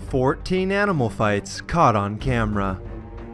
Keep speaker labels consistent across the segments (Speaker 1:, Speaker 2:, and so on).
Speaker 1: 14 animal fights caught on camera.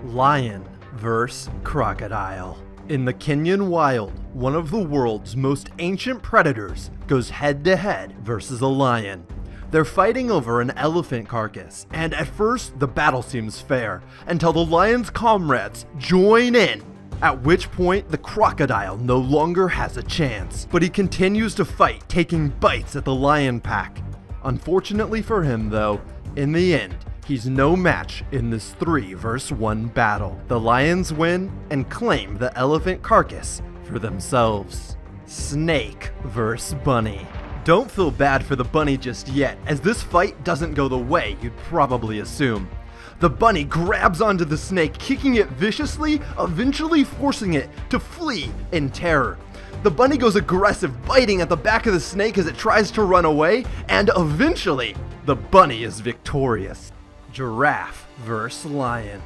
Speaker 1: Lion vs. crocodile. In the Kenyan wild, one of the world's most ancient predators goes head-to-head versus a lion. They're fighting over an elephant carcass, and at first the battle seems fair, until the lion's comrades join in, at which point the crocodile no longer has a chance. But he continues to fight, taking bites at the lion pack. Unfortunately for him though, in the end, he's no match in this 3 vs 1 battle. The lions win and claim the elephant carcass for themselves. Snake vs bunny. Don't feel bad for the bunny just yet, as this fight doesn't go the way you'd probably assume. The bunny grabs onto the snake, kicking it viciously, eventually forcing it to flee in terror. The bunny goes aggressive, biting at the back of the snake as it tries to run away, and eventually, the bunny is victorious. Giraffe vs. lion.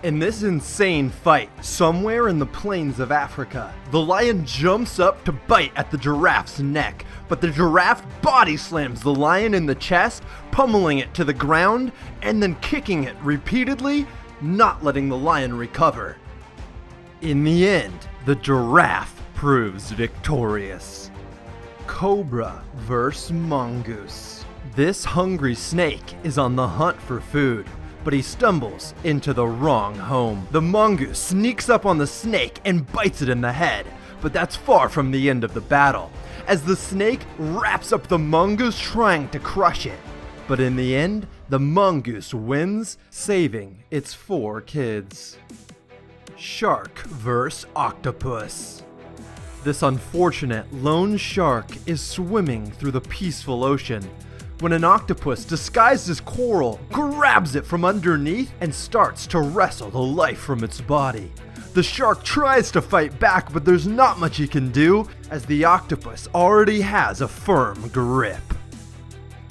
Speaker 1: In this insane fight, somewhere in the plains of Africa, the lion jumps up to bite at the giraffe's neck, but the giraffe body slams the lion in the chest, pummeling it to the ground, and then kicking it repeatedly, not letting the lion recover. In the end, the giraffe proves victorious. Cobra vs. mongoose. This hungry snake is on the hunt for food, but he stumbles into the wrong home. The mongoose sneaks up on the snake and bites it in the head, but that's far from the end of the battle, as the snake wraps up the mongoose trying to crush it. But in the end, the mongoose wins, saving its 4 kids. Shark vs. octopus. This unfortunate lone shark is swimming through the peaceful ocean when an octopus disguised as coral grabs it from underneath and starts to wrestle the life from its body. The shark tries to fight back, but there's not much he can do, as the octopus already has a firm grip.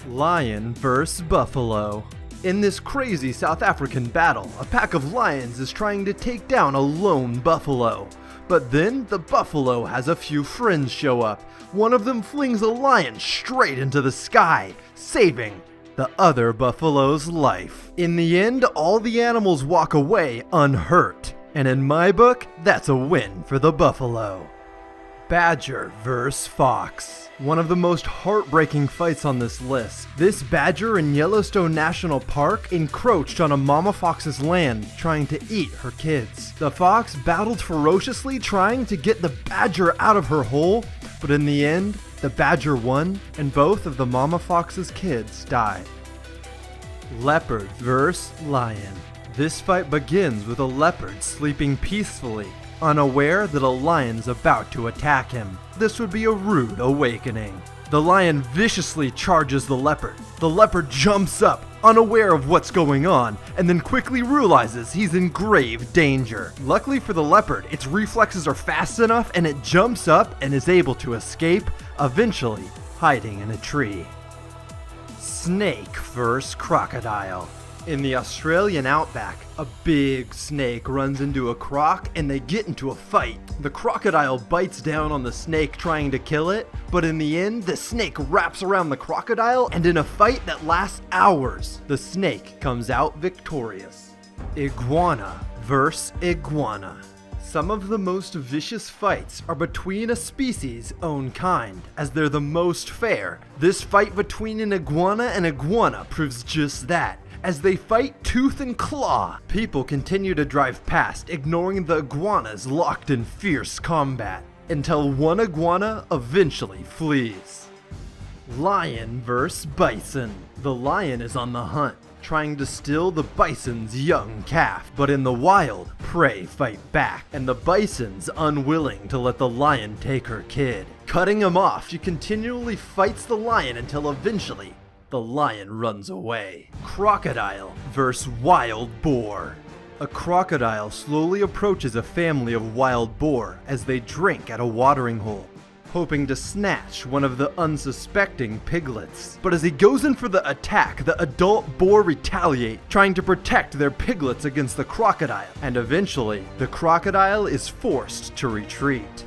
Speaker 1: Lion vs. buffalo. In this crazy South African battle, a pack of lions is trying to take down a lone buffalo. But then the buffalo has a few friends show up. One of them flings a lion straight into the sky, saving the other buffalo's life. In the end, all the animals walk away unhurt, and in my book, that's a win for the buffalo. Badger vs. fox. One of the most heartbreaking fights on this list. This badger in Yellowstone National Park encroached on a mama fox's land, trying to eat her kids. The fox battled ferociously, trying to get the badger out of her hole, but in the end, the badger won, and both of the mama fox's kids died. Leopard vs. lion. This fight begins with a leopard sleeping peacefully, unaware that a lion's about to attack him. This would be a rude awakening. The lion viciously charges the leopard. The leopard jumps up, unaware of what's going on, and then quickly realizes he's in grave danger. Luckily for the leopard, its reflexes are fast enough and it jumps up and is able to escape, eventually hiding in a tree. Snake vs. crocodile. In the Australian outback, a big snake runs into a croc and they get into a fight. The crocodile bites down on the snake trying to kill it, but in the end, the snake wraps around the crocodile, and in a fight that lasts hours, the snake comes out victorious. Iguana vs. iguana. Some of the most vicious fights are between a species' own kind, as they're the most fair. This fight between an iguana and iguana proves just that, as they fight tooth and claw. People continue to drive past, ignoring the iguanas locked in fierce combat, until one iguana eventually flees. Lion vs. bison. The lion is on the hunt, trying to steal the bison's young calf, but in the wild, prey fight back, and the bison's unwilling to let the lion take her kid. Cutting him off, she continually fights the lion until eventually the lion runs away. Crocodile vs. wild boar. A crocodile slowly approaches a family of wild boar as they drink at a watering hole, hoping to snatch one of the unsuspecting piglets. But as he goes in for the attack, the adult boar retaliate, trying to protect their piglets against the crocodile, and eventually, the crocodile is forced to retreat.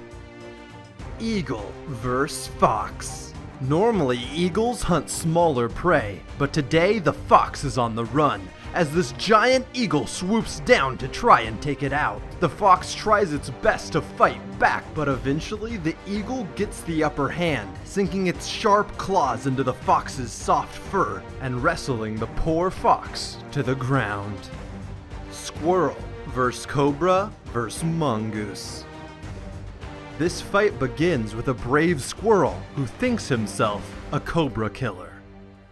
Speaker 1: Eagle vs. fox. Normally, eagles hunt smaller prey, but today the fox is on the run, as this giant eagle swoops down to try and take it out. The fox tries its best to fight back, but eventually the eagle gets the upper hand, sinking its sharp claws into the fox's soft fur and wrestling the poor fox to the ground. Squirrel vs. Cobra vs. Mongoose. This fight begins with a brave squirrel who thinks himself a cobra killer.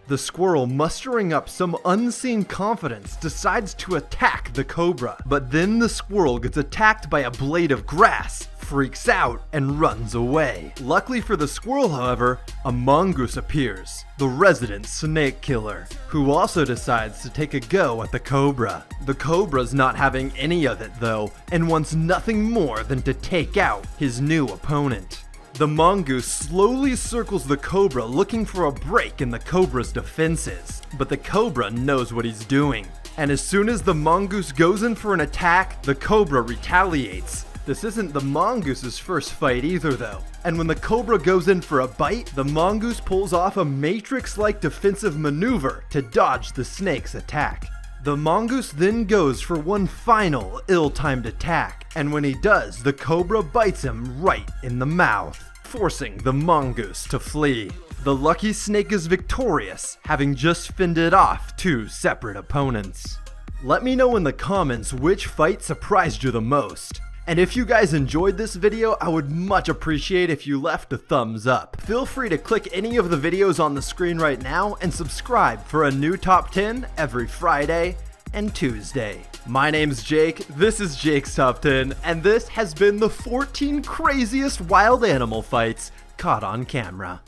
Speaker 1: The squirrel, mustering up some unseen confidence, decides to attack the cobra, but then the squirrel gets attacked by a blade of grass, freaks out, and runs away. Luckily for the squirrel, however, a mongoose appears, the resident snake killer, who also decides to take a go at the cobra. The cobra's not having any of it though, and wants nothing more than to take out his new opponent. The mongoose slowly circles the cobra, looking for a break in the cobra's defenses, but the cobra knows what he's doing. And as soon as the mongoose goes in for an attack, the cobra retaliates. This isn't the mongoose's first fight either though, and when the cobra goes in for a bite, the mongoose pulls off a Matrix-like defensive maneuver to dodge the snake's attack. The mongoose then goes for one final ill-timed attack, and when he does, the cobra bites him right in the mouth, forcing the mongoose to flee. The lucky snake is victorious, having just fended off two separate opponents. Let me know in the comments which fight surprised you the most. And if you guys enjoyed this video, I would much appreciate if you left a thumbs up. Feel free to click any of the videos on the screen right now and subscribe for a new top 10 every Friday and Tuesday. My name's Jake, this is Jake's Top 10, and this has been the 14 craziest wild animal fights caught on camera.